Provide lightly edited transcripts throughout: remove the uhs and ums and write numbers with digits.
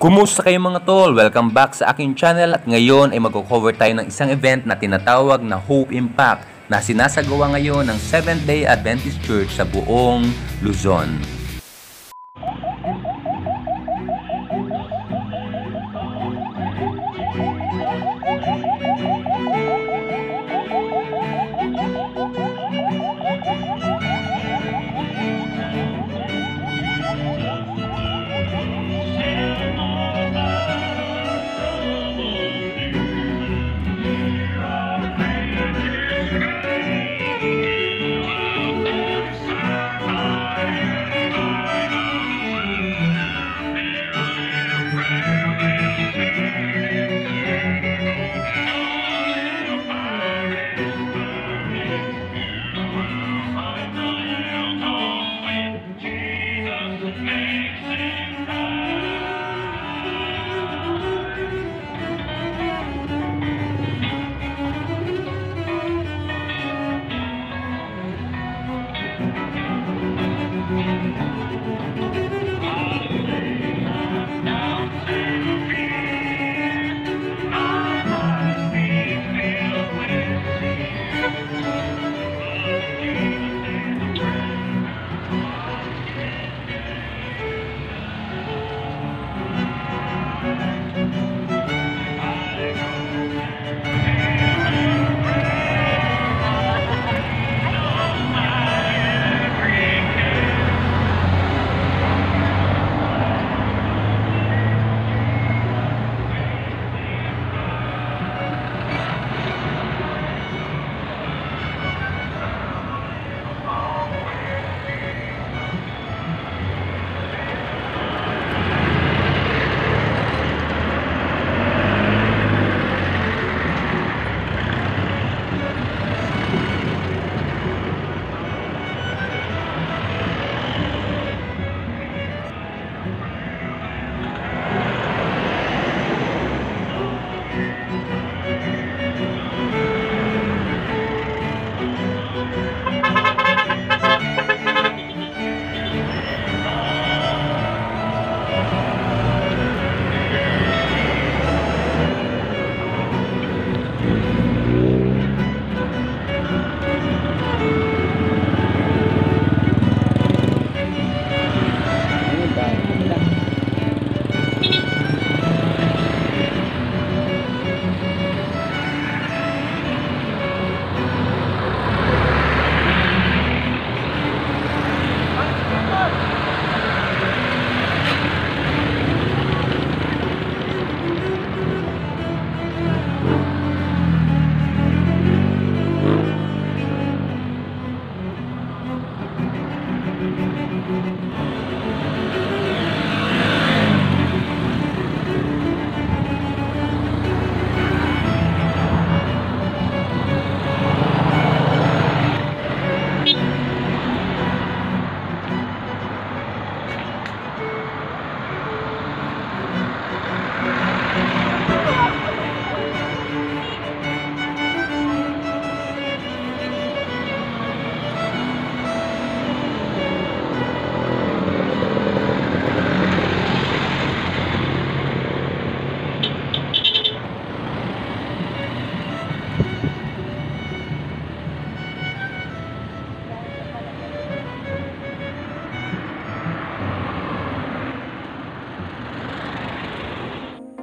Kumusta kayo mga tol? Welcome back sa aking channel at ngayon ay mag-cover tayo ng isang event na tinatawag na Hope Impact na sinasagawa ngayon ng Seventh-day Adventist Church sa buong Luzon.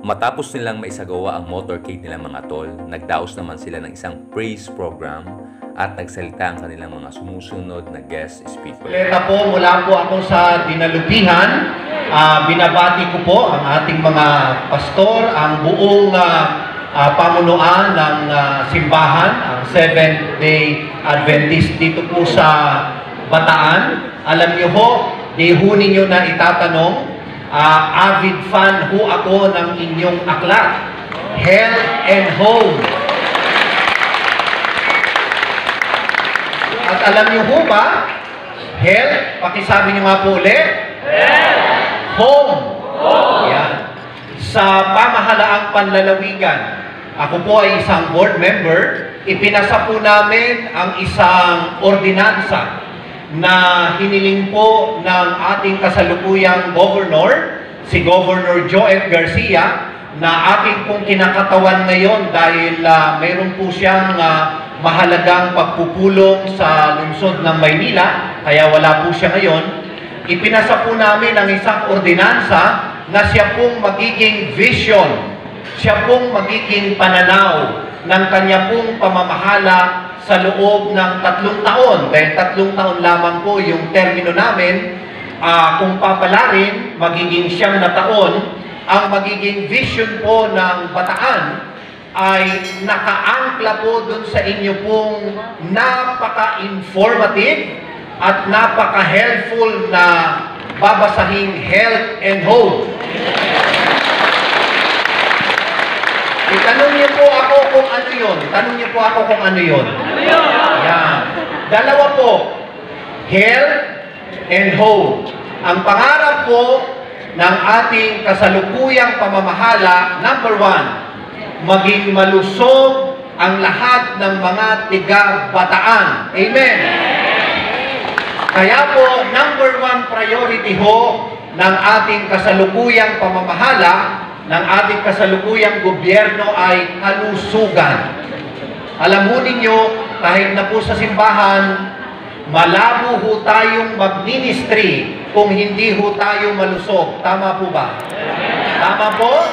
Matapos nilang maisagawa ang motorcade nilang mga tol, nagdaos naman sila ng isang praise program at nagsalita ang kanilang mga sumusunod na guest speaker. Leta po, mula po ako sa Dinalupihan. Binabati ko po ang ating mga pastor, ang buong pamunuan ng simbahan, ang Seventh-day Adventist dito po sa Bataan. Alam niyo ho, di ho ninyo na itatanong, avid fan ho ako ng inyong aklat, Health and Home. At alam niyo ho ba, health, pakisabi niyo nga po ulit, health, home. Yan. Sa pamahalaang panlalawigan, ako po ay isang board member, ipinasa po namin ang isang ordinansa na hiniling po ng ating kasalukuyang governor si Governor Joel Garcia, na aking pong kinakatawan ngayon dahil mayroon po siyang mahalagang pagpupulong sa lungsod ng Maynila, kaya wala po siya ngayon. Ipinasa po namin ang isang ordinansa na siya pong magiging vision, siya pong magiging pananaw ng kanya pong pamamahala sa loob ng 3 taon. Dahil 3 taon lamang po yung termino namin, kung papalarin, magiging 9 na taon. Ang magiging vision po ng Bataan ay nakaangkla po dun sa inyo pong napaka-informative at napaka-helpful na babasahing health and hope. Itanong niyo po ako kung ano yun. Tanong niyo po ako kung ano yun. Yan. Dalawa po. Health and hope. Ang pangarap po ng ating kasalukuyang pamamahala, number 1, maging malusog ang lahat ng mga tiga-Bataan. Amen. Kaya po, number 1 priority ho ng ating kasalukuyang pamamahala, ng ating kasalukuyang gobyerno ay kalusugan. Alam mo ninyo, kahit na po sa simbahan, malabo ho tayong mag-ministry kung hindi ho tayo malusog. Tama po ba? Tama po?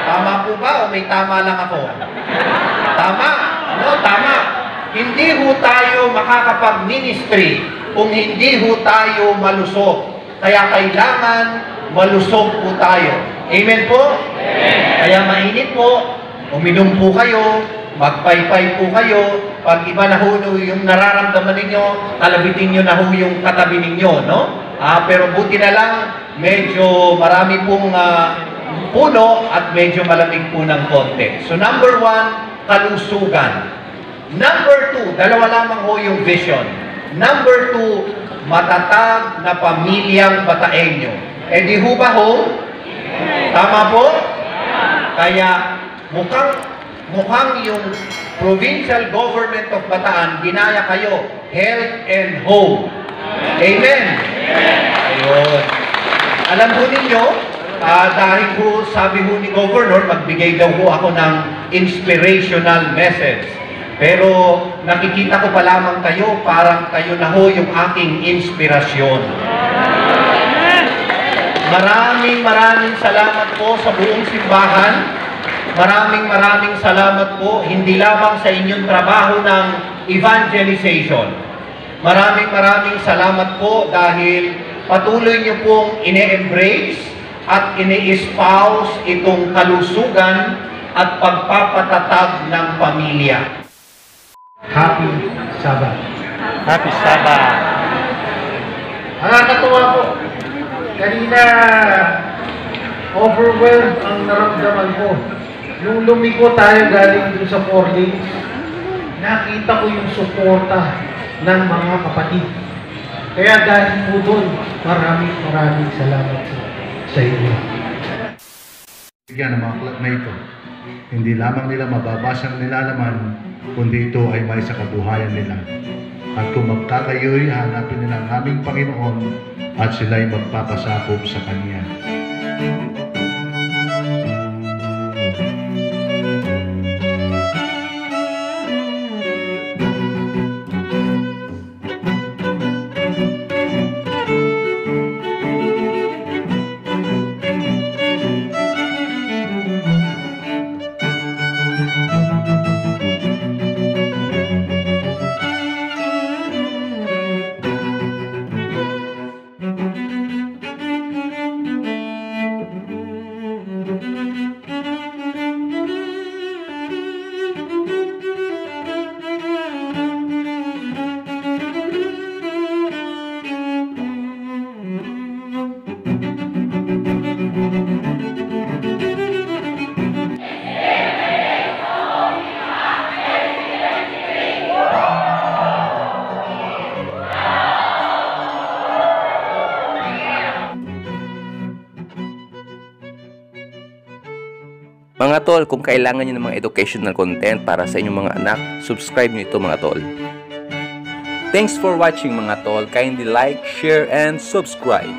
Tama po ba o may tama lang ako? Tama? No, tama. Hindi ho tayo makakapag-ministry kung hindi ho tayo malusog. Kaya kailangan malusog po tayo. Amen po? Amen. Kaya mainit po, uminom po kayo, magpaypay po kayo. Pag iba na ho yung nararamdaman ninyo, kalabitin nyo na ho yung katabi ninyo, no? Pero buti na lang, medyo marami pong puno at medyo malamig po ng konti. So number 1, kalusugan. Number 2, dalawa lamang ho yung vision. Number 2, matatag na pamilyang Bataenyo. Eh di ho ba ho? Tama po? Kaya mukhang yung Provincial Government of Bataan, ginaya kayo, health and home. Amen? Ayun. Alam po ninyo, dahil po sabi po ni Governor, magbigay daw po ako ng inspirational message. Pero nakikita ko pa lamang kayo, parang kayo na ho yung aking inspirasyon. Maraming salamat po sa buong simbahan. Maraming salamat po, hindi lamang sa inyong trabaho ng evangelization. Maraming salamat po dahil patuloy niyo pong ine-embrace at ine-espouse itong kalusugan at pagpapatatag ng pamilya. Happy Sabbath. Happy Sabbath. Nakakatuwa po. Kanina, overwhelmed ang naramdaman ko. Nung lumiko tayo galing dun sa 4 lanes, nakita ko yung suporta ng mga kapatid. Kaya dahil po dun, maraming salamat po sa inyo. Bigyan ng mga aklat na ito, hindi lamang nila mababasang nilalaman, kundi ito ay may sa kabuhayan nila. At kung magkakayo'y hanapin nila ang aming Panginoon at sila'y magpapasakop sa Kanya. Mga tol, kung kailangan nyo ng mga educational content para sa inyong mga anak, subscribe nyo ito mga tol. Thanks for watching mga tol. Kindly like, share, and subscribe.